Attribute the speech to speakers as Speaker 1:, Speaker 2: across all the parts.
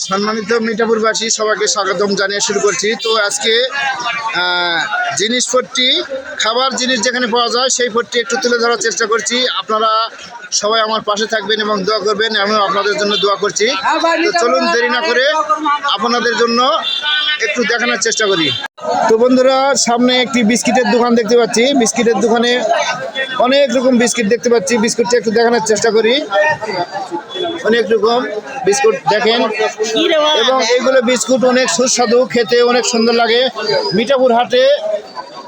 Speaker 1: সম্মানিত মিঠাপুরবাসী সবাইকে স্বাগতম জানিয়ে শুরু করছি। তো আজকে জিনিসপত্রটি খাবার জিনিস যেখানে পাওয়া যায় সেই পটটি একটু তুলে ধরার চেষ্টা করছি। আপনারা সবাই আমার পাশে থাকবেন এবং দোয়া করবেন, আমিও আপনাদের জন্য দোয়া করছি। তো চলুন দেরি না করে আপনাদের জন্য একটু দেখানোর চেষ্টা করি। তো বন্ধুরা, সামনে একটি বিস্কিটের দোকান দেখতে পাচ্ছি। বিস্কিটের দোকানে অনেক রকম বিস্কিট দেখতে পাচ্ছি। বিস্কুটটা একটু দেখানোর চেষ্টা করি। অনেক রকম বিস্কুট দেখেন, এবং এইগুলো বিস্কুট অনেক সুস্বাদু, খেতে অনেক সুন্দর লাগে। মিঠাপুর হাটে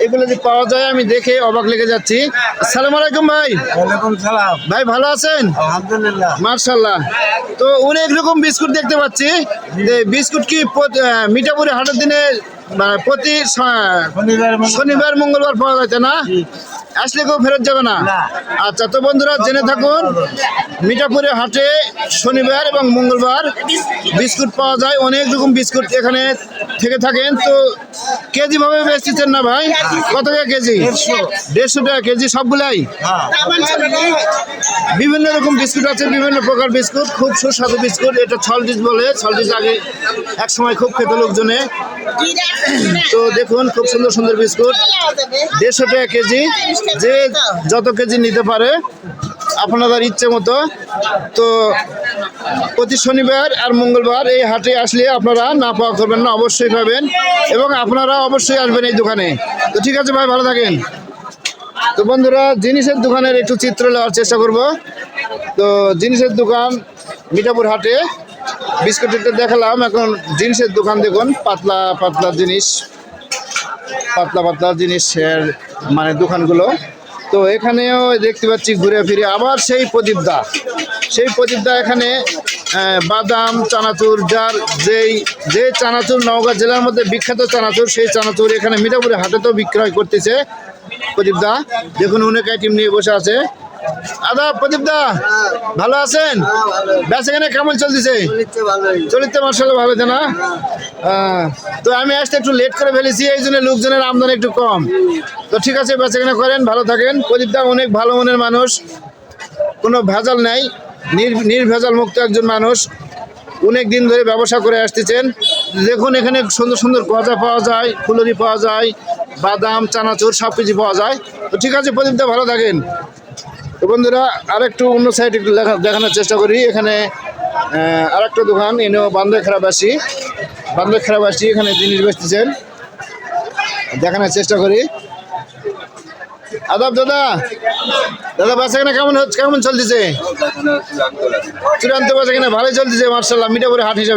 Speaker 1: এগুলো যে পাওয়া যায় আমি দেখে অবাক লেগে যাচ্ছি। আসসালামু আলাইকুম ভাই।
Speaker 2: ওয়ালাইকুম সালাম।
Speaker 1: ভাই ভালো আছেন?
Speaker 2: আলহামদুলিল্লাহ।
Speaker 1: মাশাআল্লাহ। তো অনেক রকম বিস্কুট দেখতে পাচ্ছি। বিস্কুট কি মিঠাপুরে হাটের দিনে প্রতি শনিবার মঙ্গলবার পাওয়া যাচ্ছে না? আসলে কেউ ফেরত যাবে না? আচ্ছা, তো বন্ধুরা জেনে থাকুন, মিঠাপুরে হাটে শনিবার এবং মঙ্গলবার বিস্কুট পাওয়া যায়। অনেক রকম বিস্কুট এখানে থেকে থাকেন। তো কেজি ভাবে বেচতেছেন না ভাই? কত টাকা কেজি? 150 টাকা কেজি সবগুলাই? বিভিন্ন রকম বিস্কুট আছে, বিভিন্ন প্রকার বিস্কুট, খুব সুস্বাদু বিস্কুট। এটা ছলডিস বলে। ছলডিস আগে এক সময় খুব খেত লোকজনে। তো দেখুন, খুব সুন্দর সুন্দর বিস্কুট, 150 টাকা কেজি। যে যত কেজি নিতে পারে আপনাদের ইচ্ছে মতো। তো প্রতি শনিবার আর মঙ্গলবার এই হাটে আসলে আপনারা না পাওয়া করবেন না, অবশ্যই পাবেন, এবং আপনারা অবশ্যই আসবেন এই দোকানে। তো ঠিক আছে ভাই, ভালো থাকেন। তো বন্ধুরা, জিনিসের দোকানের একটু চিত্র নেওয়ার চেষ্টা করব। তো জিনিসের দোকান মিঠাপুর হাটে বিস্কুটের দেখালাম, এখন জিনিসের দোকান দেখুন। পাতলা পাতলা জিনিস, পাতলা পাতলা জিনিসের মানে দোকানগুলো। তো এখানেও দেখতে পাচ্ছি ঘুরে ফিরে আবার সেই প্রদীপদা এখানে বাদাম চানাচুর, যার যে চানাচুর নওগাঁ জেলার মধ্যে বিখ্যাত চানাচুর, সেই চানাচুর এখানে মিঠাপুরে হাটেতেও বিক্রয় করতেছে প্রদীপদা। দেখুন অনেক আইটেম নিয়ে বসে আছে। আদাব প্রদীপদা, ভালো আছেন? বেচাকেনা কেমন চলতেছে? চলিতে মার্শাল্লাহ ভালো আছে না? তো আমি আসতে একটু লেট করে ফেলেছি, এই জন্য লোকজনের আমদানি একটু কম। তো ঠিক আছে, বেচাকেনা করেন, ভালো থাকেন। প্রদীপদা অনেক ভালো মনের মানুষ, কোনো ভেজাল নাই, নির্ভেজাল মুক্ত একজন মানুষ। অনেক দিন ধরে ব্যবসা করে আসতেছেন। দেখুন এখানে সুন্দর সুন্দর গজা পাওয়া যায়, ফুলুরি পাওয়া যায়, বাদাম চানাচুর সব কিছু পাওয়া যায়। তো ঠিক আছে প্রদীপদা, ভালো থাকেন। তো বন্ধুরা, আরেকটু অন্য সাইড একটু দেখানোর চেষ্টা করি। এখানে আরেকটা দোকান, এনেও বান্দেখারাবাসী এখানে জিনিস বেচতেছেন, দেখানোর চেষ্টা করি। আদাব দাদা, বেচাকেনা কেমন চলতেছে? চূড়ান্ত বেচাকেনা ভালোই চলতেছে মার্শাল্লাহ মিঠাপুরে হাট হিসাবে।